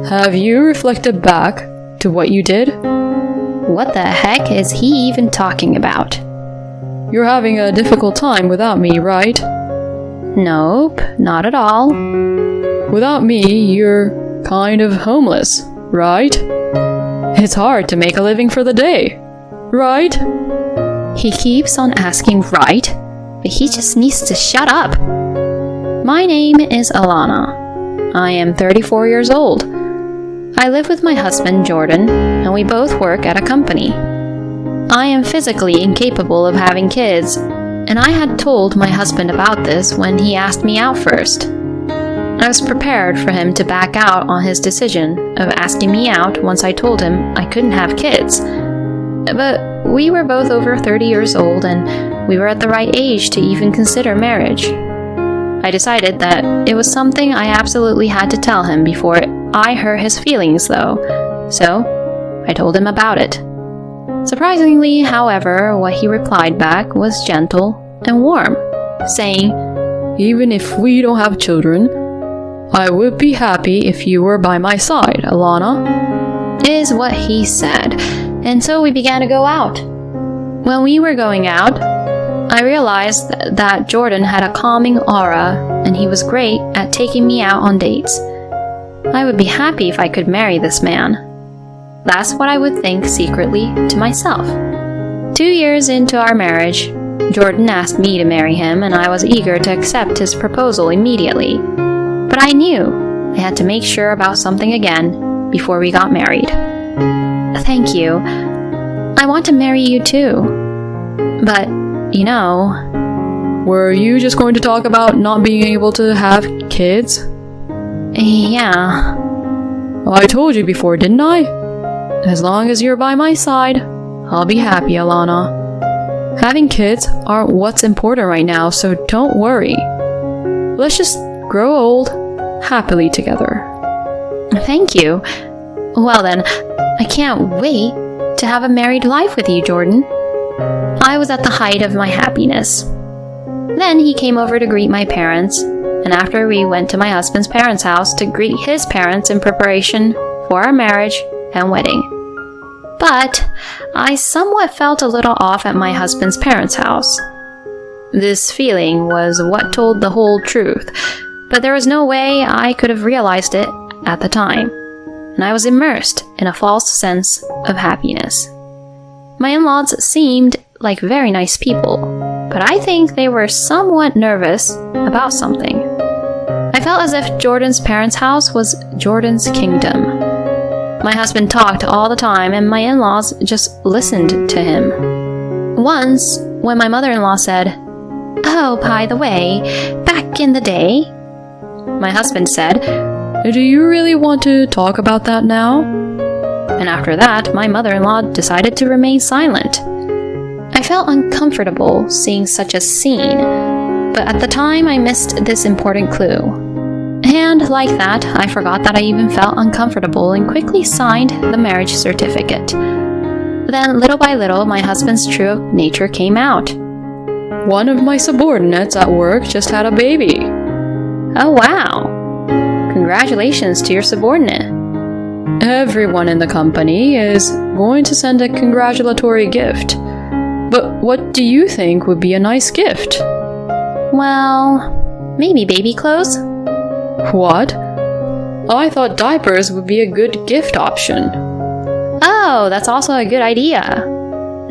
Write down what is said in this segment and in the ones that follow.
Have you reflected back to what you did? What the heck is he even talking about? You're having a difficult time without me, right? Nope, not at all. Without me, you're kind of homeless, right? It's hard to make a living for the day, right? He keeps on asking right, but he just needs to shut up. My name is Alana. I am 34 years old. I live with my husband, Jordan, and we both work at a company. I am physically incapable of having kids, and I had told my husband about this when he asked me out first. I was prepared for him to back out on his decision of asking me out once I told him I couldn't have kids. But we were both over 30 years old, and we were at the right age to even consider marriage. I decided that it was something I absolutely had to tell him before I hurt his feelings, though, so I told him about it. Surprisingly, however, what he replied back was gentle and warm, saying, Even if we don't have children, I would be happy if you were by my side, Alana, is what he said, and so we began to go out. When we were going out, I realized that Jordan had a calming aura, and he was great at taking me out on dates. I would be happy if I could marry this man. That's what I would think secretly to myself. 2 years into our marriage, Jordan asked me to marry him, and I was eager to accept his proposal immediately. But I knew I had to make sure about something again before we got married. Thank you. I want to marry you too. But, you know... Were you just going to talk about not being able to have kids? Yeah. I told you before, didn't I? As long as you're by my side, I'll be happy, Alana. Having kids aren't what's important right now, so don't worry. Let's just grow old happily together. Thank you. Well then, I can't wait to have a married life with you, Jordan. I was at the height of my happiness. Then he came over to greet my parents, and after we went to my husband's parents' house to greet his parents in preparation for our marriage and wedding. But I somewhat felt a little off at my husband's parents' house. This feeling was what told the whole truth, but there was no way I could have realized it at the time, and I was immersed in a false sense of happiness. My in-laws seemed like very nice people, but I think they were somewhat nervous about something. I felt as if Jordan's parents' house was Jordan's kingdom. My husband talked all the time, and my in-laws just listened to him. Once, when my mother-in-law said, "Oh, by the way, back in the day," my husband said, "Do you really want to talk about that now?" And after that, my mother-in-law decided to remain silent. I felt uncomfortable seeing such a scene, but at the time I missed this important clue. And like that, I forgot that I even felt uncomfortable and quickly signed the marriage certificate. Then, little by little, my husband's true nature came out. One of my subordinates at work just had a baby. Oh wow! Congratulations to your subordinate. Everyone in the company is going to send a congratulatory gift. But what do you think would be a nice gift? Well, maybe baby clothes? What? I thought diapers would be a good gift option. Oh, that's also a good idea.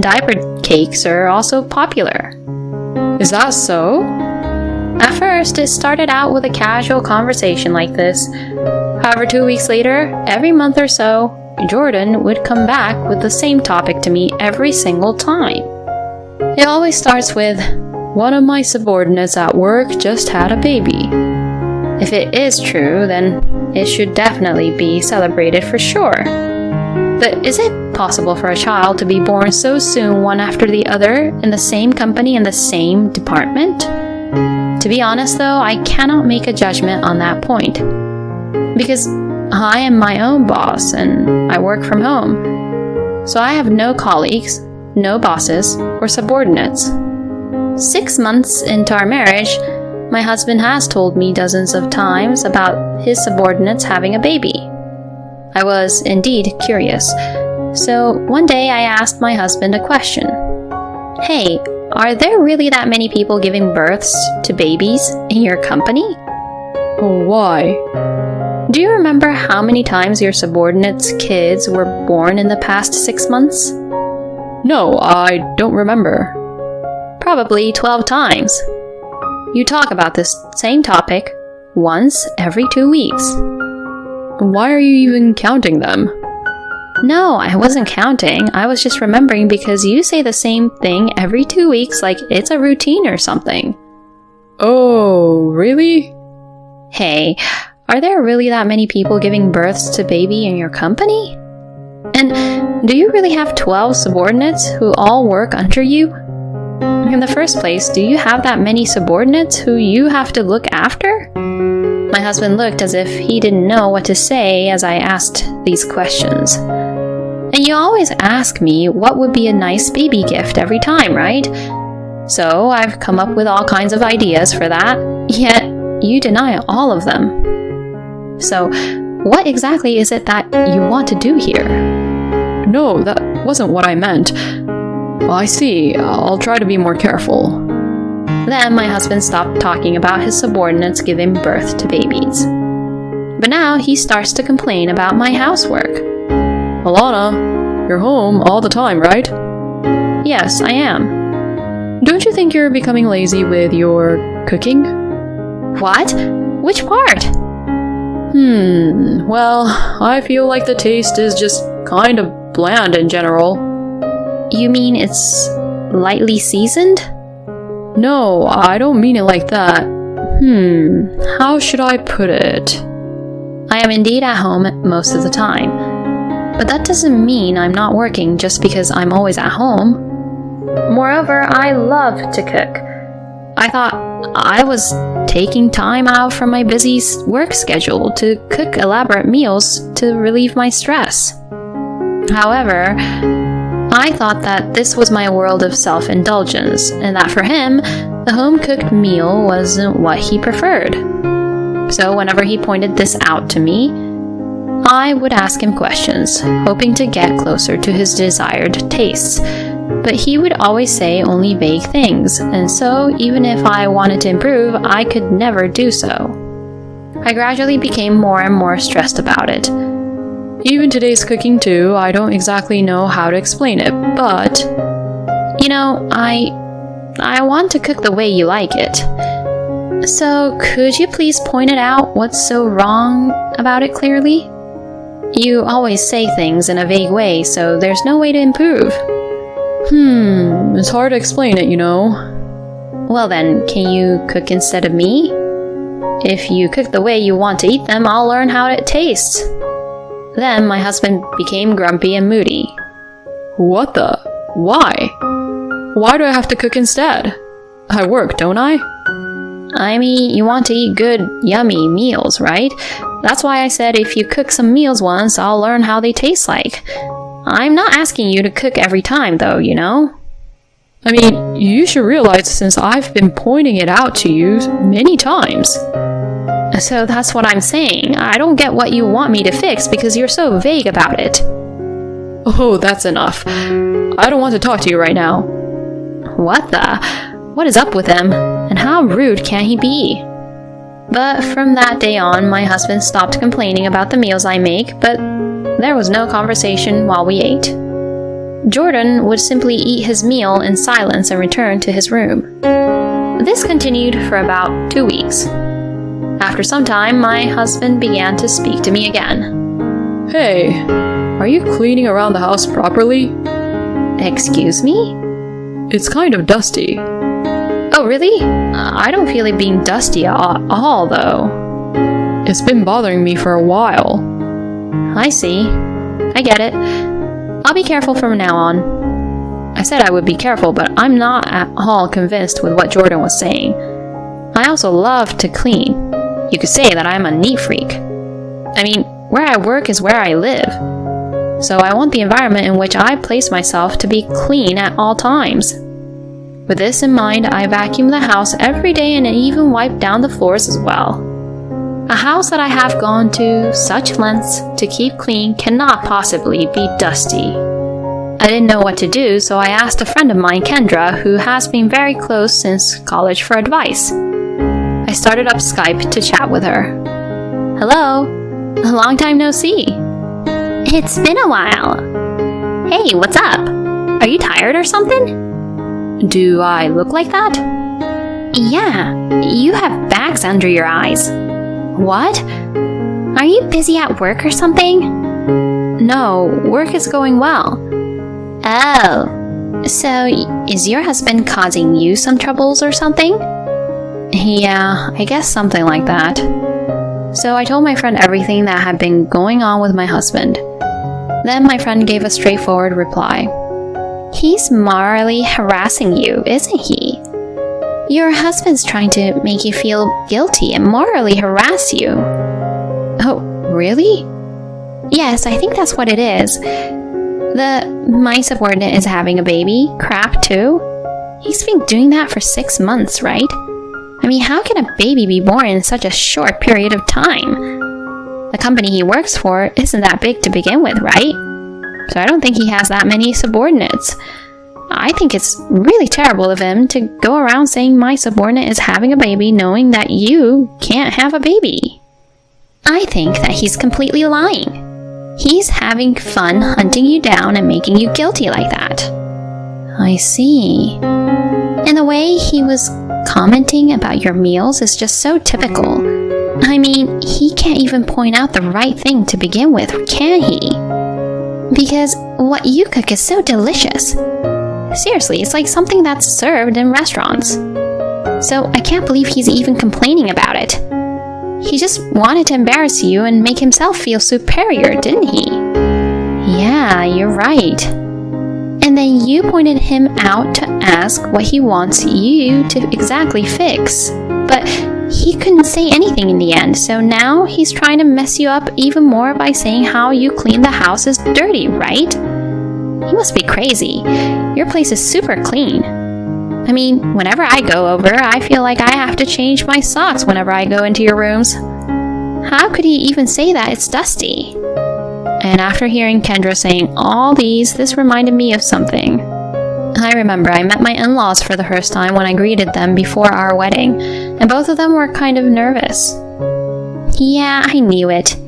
Diaper cakes are also popular. Is that so? At first, it started out with a casual conversation like this. However, 2 weeks later, every month or so, Jordan would come back with the same topic to me every single time. It always starts with, "One of my subordinates at work just had a baby." If it is true, then it should definitely be celebrated for sure. But is it possible for a child to be born so soon one after the other in the same company in the same department? To be honest though, I cannot make a judgment on that point. Because I am my own boss and I work from home. So I have no colleagues, no bosses, or subordinates. 6 months into our marriage, my husband has told me dozens of times about his subordinates having a baby. I was indeed curious. So one day I asked my husband a question. Hey, are there really that many people giving births to babies in your company? Why? Do you remember how many times your subordinates' kids were born in the past 6 months? No, I don't remember. Probably 12 times. You talk about this same topic once every 2 weeks. Why are you even counting them? No, I wasn't counting. I was just remembering because you say the same thing every 2 weeks like it's a routine or something. Oh, really? Hey, are there really that many people giving births to baby in your company? And do you really have 12 subordinates who all work under you? In the first place, do you have that many subordinates who you have to look after? My husband looked as if he didn't know what to say as I asked these questions. And you always ask me what would be a nice baby gift every time, right? So I've come up with all kinds of ideas for that, yet you deny all of them. So what exactly is it that you want to do here? No, that wasn't what I meant. I see. I'll try to be more careful. Then my husband stopped talking about his subordinates giving birth to babies. But now he starts to complain about my housework. Alana, you're home all the time, right? Yes, I am. Don't you think you're becoming lazy with your cooking? What? Which part? Well, I feel like the taste is just kind of bland in general. You mean it's lightly seasoned? No, I don't mean it like that. How should I put it? I am indeed at home most of the time. But that doesn't mean I'm not working just because I'm always at home. Moreover, I love to cook. I thought I was taking time out from my busy work schedule to cook elaborate meals to relieve my stress. However, I thought that this was my world of self-indulgence, and that for him, the home-cooked meal wasn't what he preferred. So whenever he pointed this out to me, I would ask him questions, hoping to get closer to his desired tastes. But he would always say only vague things, and so even if I wanted to improve, I could never do so. I gradually became more and more stressed about it. Even today's cooking too, I don't exactly know how to explain it, but... You know, I want to cook the way you like it. So could you please point it out what's so wrong about it clearly? You always say things in a vague way, so there's no way to improve. It's hard to explain it, you know. Well then, can you cook instead of me? If you cook the way you want to eat them, I'll learn how it tastes. Then my husband became grumpy and moody. What the? Why? Why do I have to cook instead? I work, don't I? I mean, you want to eat good, yummy meals, right? That's why I said if you cook some meals once, I'll learn how they taste like. I'm not asking you to cook every time, though, you know? I mean, you should realize since I've been pointing it out to you many times. So that's what I'm saying. I don't get what you want me to fix because you're so vague about it. Oh, that's enough. I don't want to talk to you right now. What the? What is up with him? And how rude can he be? But from that day on, my husband stopped complaining about the meals I make, but there was no conversation while we ate. Jordan would simply eat his meal in silence and return to his room. This continued for about 2 weeks. After some time, my husband began to speak to me again. Hey, are you cleaning around the house properly? Excuse me? It's kind of dusty. Oh, really? I don't feel it being dusty at all, though. It's been bothering me for a while. I see. I get it. I'll be careful from now on. I said I would be careful, but I'm not at all convinced with what Jordan was saying. I also love to clean. You could say that I'm a neat freak. I mean, where I work is where I live. So I want the environment in which I place myself to be clean at all times. With this in mind, I vacuum the house every day and even wipe down the floors as well. A house that I have gone to such lengths to keep clean cannot possibly be dusty. I didn't know what to do, so I asked a friend of mine, Kendra, who has been very close since college, for advice. I started up Skype to chat with her. Hello, a long time no see. It's been a while. Hey, what's up? Are you tired or something? Do I look like that? Yeah, you have bags under your eyes. What? Are you busy at work or something? No, work is going well. Oh, so is your husband causing you some troubles or something? Yeah, I guess something like that. So I told my friend everything that had been going on with my husband. Then my friend gave a straightforward reply. He's morally harassing you, isn't he? Your husband's trying to make you feel guilty and morally harass you. Oh, really? Yes, I think that's what it is. My subordinate is having a baby. Crap, too. He's been doing that for 6 months, right? I mean, how can a baby be born in such a short period of time? The company he works for isn't that big to begin with, right? So I don't think he has that many subordinates. I think it's really terrible of him to go around saying my subordinate is having a baby knowing that you can't have a baby. I think that he's completely lying. He's having fun hunting you down and making you guilty like that. I see. And the way he was commenting about your meals is just so typical. I mean, he can't even point out the right thing to begin with, can he? Because what you cook is so delicious. Seriously, it's like something that's served in restaurants. So I can't believe he's even complaining about it. He just wanted to embarrass you and make himself feel superior, didn't he? Yeah, you're right. And then you pointed him out to ask what he wants you to exactly fix. But he couldn't say anything in the end, so now he's trying to mess you up even more by saying how you clean the house is dirty, right? He must be crazy. Your place is super clean. I mean, whenever I go over, I feel like I have to change my socks whenever I go into your rooms. How could he even say that it's dusty? And after hearing Kendra saying all these, this reminded me of something. I remember I met my in-laws for the first time when I greeted them before our wedding, and both of them were kind of nervous. Yeah, I knew it.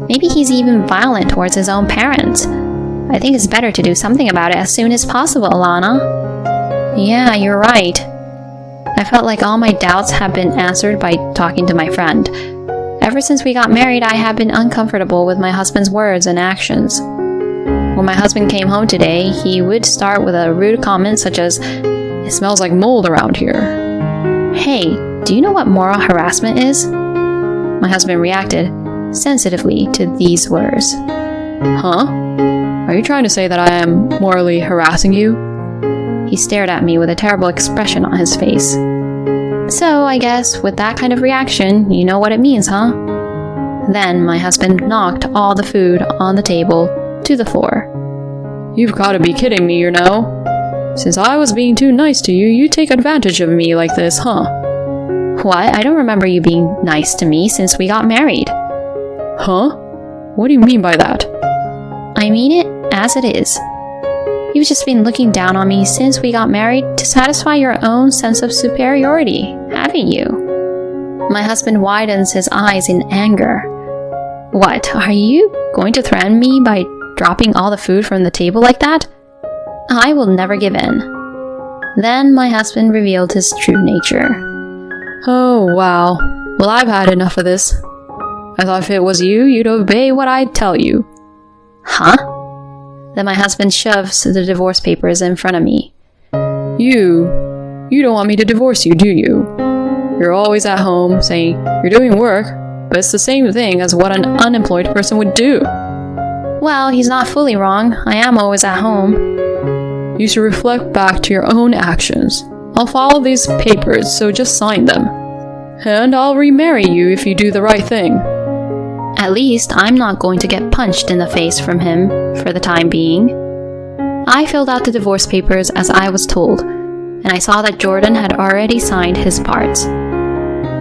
Maybe he's even violent towards his own parents. I think it's better to do something about it as soon as possible, Alana. Yeah, you're right. I felt like all my doubts have been answered by talking to my friend. Ever since we got married, I have been uncomfortable with my husband's words and actions. When my husband came home today, he would start with a rude comment such as, "It smells like mold around here." Hey, do you know what moral harassment is? My husband reacted sensitively to these words. Huh? Are you trying to say that I am morally harassing you? He stared at me with a terrible expression on his face. So, I guess, with that kind of reaction, you know what it means, huh? Then my husband knocked all the food on the table to the floor. You've got to be kidding me, you know. Since I was being too nice to you, you take advantage of me like this, huh? What? I don't remember you being nice to me since we got married. Huh? What do you mean by that? I mean it as it is. You've just been looking down on me since we got married to satisfy your own sense of superiority, haven't you? My husband widens his eyes in anger. What, are you going to threaten me by dropping all the food from the table like that? I will never give in. Then my husband revealed his true nature. Oh, wow. Well, I've had enough of this. I thought if it was you, you'd obey what I tell you. Huh? Then my husband shoves the divorce papers in front of me. You don't want me to divorce you, do you? You're always at home saying you're doing work, but it's the same thing as what an unemployed person would do. Well, he's not fully wrong. I am always at home. You should reflect back to your own actions. I'll follow these papers, so just sign them. And I'll remarry you if you do the right thing. At least I'm not going to get punched in the face from him for the time being. I filled out the divorce papers as I was told, and I saw that Jordan had already signed his parts.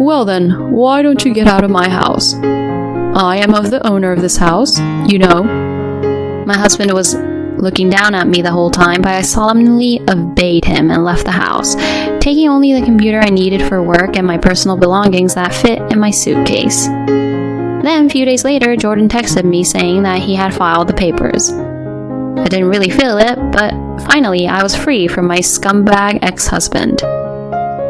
Well then, why don't you get out of my house? I am of the owner of this house, you know. My husband was looking down at me the whole time, but I solemnly obeyed him and left the house, taking only the computer I needed for work and my personal belongings that fit in my suitcase. Then, a few days later, Jordan texted me saying that he had filed the papers. I didn't really feel it, but finally I was free from my scumbag ex-husband.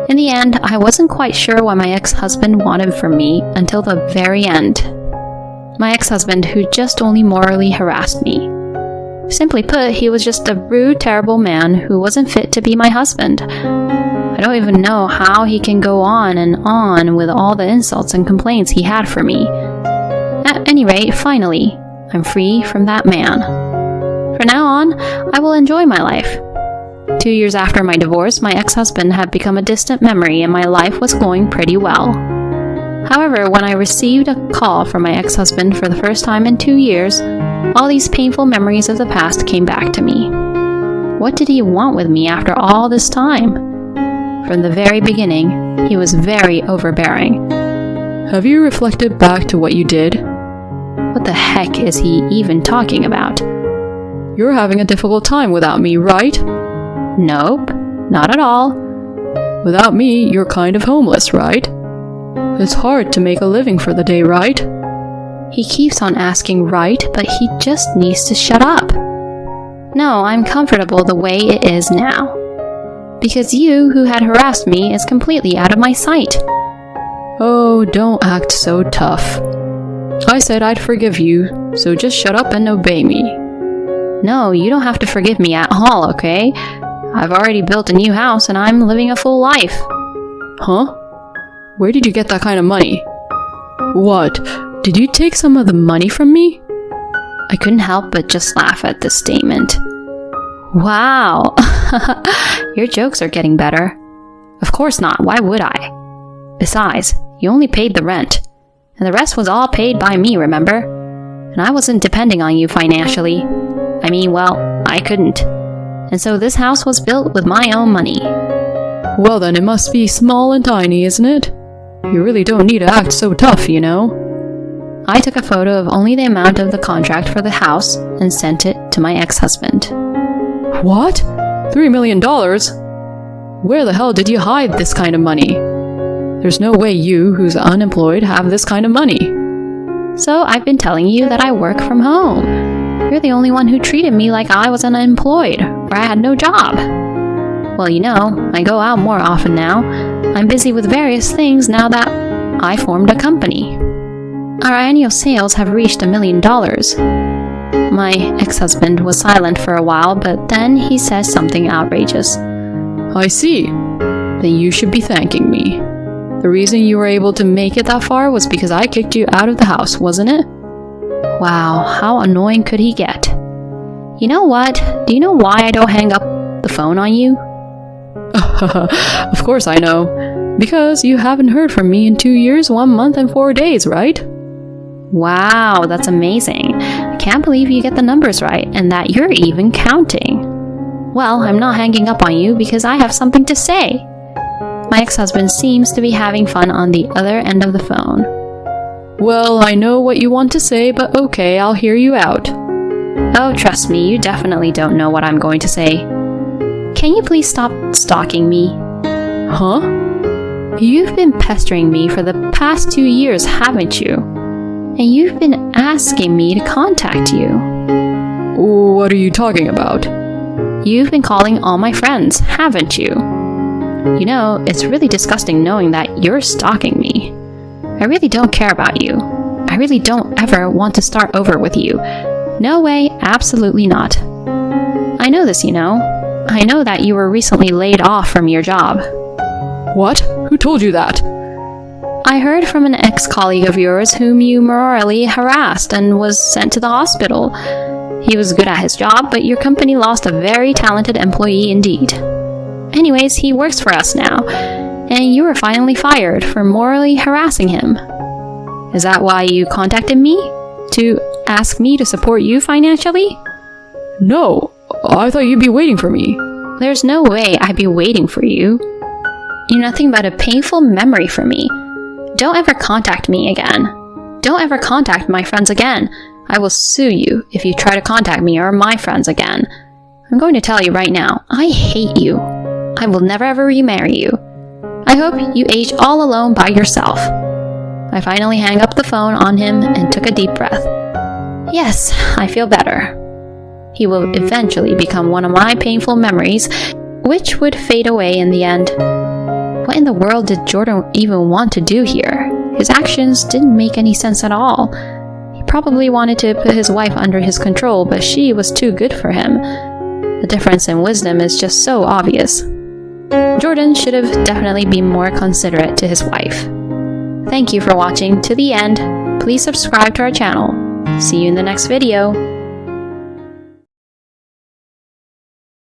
In the end, I wasn't quite sure what my ex-husband wanted from me until the very end. My ex-husband who just only morally harassed me. Simply put, he was just a rude, terrible man who wasn't fit to be my husband. I don't even know how he can go on and on with all the insults and complaints he had for me. At any rate, finally, I'm free from that man. From now on, I will enjoy my life. 2 years after my divorce, my ex-husband had become a distant memory and my life was going pretty well. However, when I received a call from my ex-husband for the first time in 2 years, all these painful memories of the past came back to me. What did he want with me after all this time? From the very beginning, he was very overbearing. Have you reflected back to what you did? What the heck is he even talking about? You're having a difficult time without me, right? Nope, not at all. Without me, you're kind of homeless, right? It's hard to make a living for the day, right? He keeps on asking right, but he just needs to shut up. No, I'm comfortable the way it is now. Because you, who had harassed me, is completely out of my sight. Oh, don't act so tough. I said I'd forgive you, so just shut up and obey me. No, you don't have to forgive me at all, okay? I've already built a new house and I'm living a full life. Huh? Where did you get that kind of money? What? Did you take some of the money from me? I couldn't help but just laugh at this statement. Wow, your jokes are getting better. Of course not, why would I? Besides, you only paid the rent, and the rest was all paid by me, remember? And I wasn't depending on you financially. I mean, well, I couldn't. And so this house was built with my own money. Well then, it must be small and tiny, isn't it? You really don't need to act so tough, you know? I took a photo of only the amount of the contract for the house and sent it to my ex-husband. What? $3 million? Where the hell did you hide this kind of money? There's no way you, who's unemployed, have this kind of money. So I've been telling you that I work from home. You're the only one who treated me like I was unemployed, or I had no job. Well, you know, I go out more often now. I'm busy with various things now that I formed a company. Our annual sales have reached $1 million. My ex-husband was silent for a while, but then he says something outrageous. I see. Then you should be thanking me. The reason you were able to make it that far was because I kicked you out of the house, wasn't it? Wow, how annoying could he get? You know what? Do you know why I don't hang up the phone on you? Of course I know. Because you haven't heard from me in 2 years, 1 month, and 4 days, right? Wow, that's amazing. I can't believe you get the numbers right and that you're even counting. Well, I'm not hanging up on you because I have something to say. My ex-husband seems to be having fun on the other end of the phone. Well, I know what you want to say, but okay, I'll hear you out. Oh, trust me, you definitely don't know what I'm going to say. Can you please stop stalking me? Huh? You've been pestering me for the past 2 years, haven't you? And you've been asking me to contact you. What are you talking about? You've been calling all my friends, haven't you? You know, it's really disgusting knowing that you're stalking me. I really don't care about you. I really don't ever want to start over with you. No way, absolutely not. I know this, you know. I know that you were recently laid off from your job. What? Who told you that? I heard from an ex-colleague of yours whom you morally harassed and was sent to the hospital. He was good at his job, but your company lost a very talented employee indeed. Anyways, he works for us now, and you were finally fired for morally harassing him. Is that why you contacted me? To ask me to support you financially? No, I thought you'd be waiting for me. There's no way I'd be waiting for you. You're nothing but a painful memory for me. Don't ever contact me again. Don't ever contact my friends again. I will sue you if you try to contact me or my friends again. I'm going to tell you right now, I hate you. I will never ever remarry you. I hope you age all alone by yourself. I finally hung up the phone on him and took a deep breath. Yes, I feel better. He will eventually become one of my painful memories, which would fade away in the end. What in the world did Jordan even want to do here? His actions didn't make any sense at all. He probably wanted to put his wife under his control, but she was too good for him. The difference in wisdom is just so obvious. Jordan should have definitely been more considerate to his wife. Thank you for watching to the end. Please subscribe to our channel. See you in the next video.